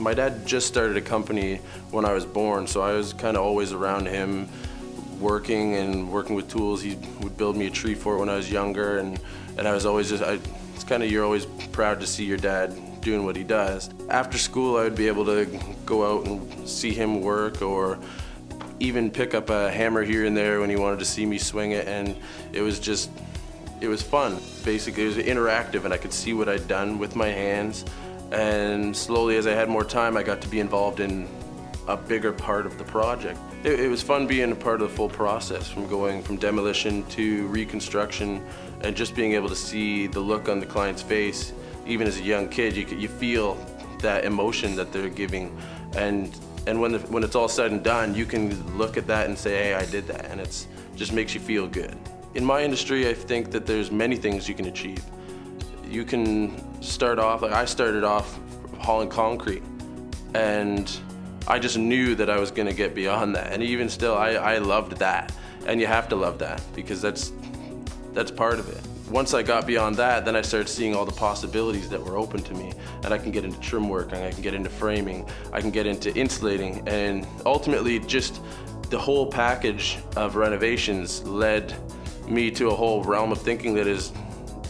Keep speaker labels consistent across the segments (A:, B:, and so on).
A: My dad just started a company when I was born, so I was kind of always around him working with tools. He would build me a tree fort when I was younger, and I was always it's kind of, you're always proud to see your dad doing what he does. After school, I would be able to go out and see him work, or even pick up a hammer here and there when he wanted to see me swing it, and it was fun. Basically, it was interactive, and I could see what I'd done with my hands, and slowly as I had more time, I got to be involved in a bigger part of the project. It was fun being a part of the full process, from going from demolition to reconstruction, and just being able to see the look on the client's face. Even as a young kid, you feel that emotion that they're giving, and when it's all said and done, you can look at that and say, hey, I did that, and it just makes you feel good. In my industry, I think that there's many things you can achieve. You can start off, like I started off hauling concrete, and I just knew that I was going to get beyond that, and even still, I loved that, and you have to love that, because that's part of it. Once I got beyond that, then I started seeing all the possibilities that were open to me, and I can get into trim work, and I can get into framing, I can get into insulating, and ultimately just the whole package of renovations led me to a whole realm of thinking that is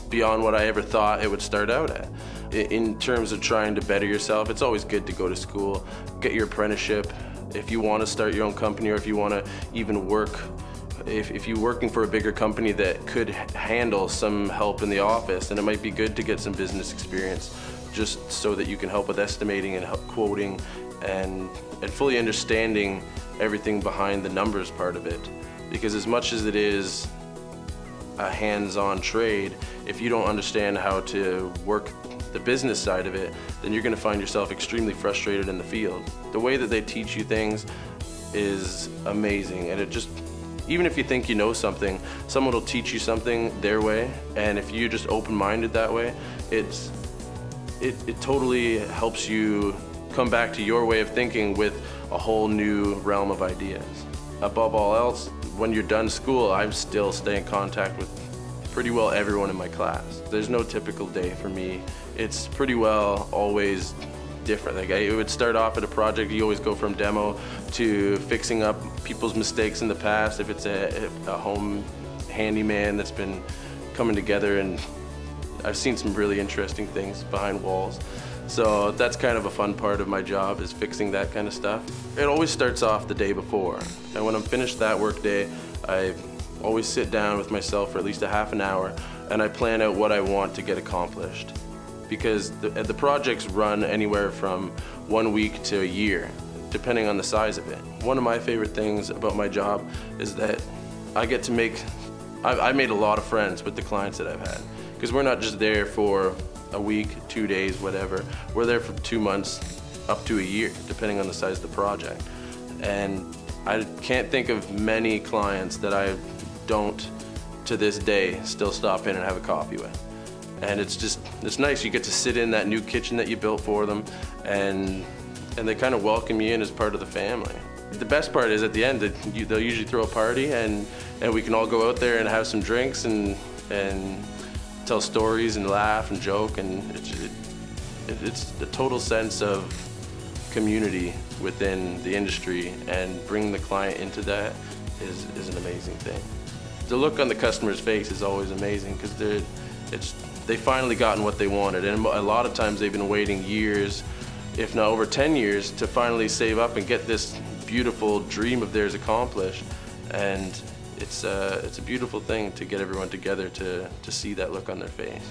A: beyond what I ever thought it would start out at. In terms of trying to better yourself, it's always good to go to school, get your apprenticeship. If you want to start your own company, or if you want to even work, if you're working for a bigger company that could handle some help in the office, then it might be good to get some business experience, just so that you can help with estimating and help quoting, and fully understanding everything behind the numbers part of it. Because as much as it is a hands-on trade, if you don't understand how to work the business side of it, then you're going to find yourself extremely frustrated in the field. The way that they teach you things is amazing, and it just, even if you think you know something, someone will teach you something their way, and if you're just open-minded that way, it totally helps you come back to your way of thinking with a whole new realm of ideas. Above all else, when you're done school, I still stay in contact with pretty well everyone in my class. There's no typical day for me. It's pretty well always different. Like, it would start off at a project, you always go from demo to fixing up people's mistakes in the past, if it's a home handyman that's been coming together, and I've seen some really interesting things behind walls. So that's kind of a fun part of my job, is fixing that kind of stuff. It always starts off the day before, and when I'm finished that work day, I always sit down with myself for at least a half an hour, and I plan out what I want to get accomplished. Because the projects run anywhere from 1 week to a year, depending on the size of it. One of my favorite things about my job is that I get to I've made a lot of friends with the clients that I've had. Because we're not just there for a week, 2 days, whatever. We're there for 2 months, up to a year, depending on the size of the project. And I can't think of many clients that I don't, to this day, still stop in and have a coffee with. And it's nice, you get to sit in that new kitchen that you built for them, and they kind of welcome you in as part of the family. The best part is at the end that they'll usually throw a party, and we can all go out there and have some drinks and tell stories and laugh and joke, and it's a total sense of community within the industry, and bringing the client into that is an amazing thing. The look on the customer's face is always amazing, because they've finally gotten what they wanted, and a lot of times they've been waiting years, if not over 10 years, to finally save up and get this beautiful dream of theirs accomplished. And it's a beautiful thing to get everyone together to see that look on their face.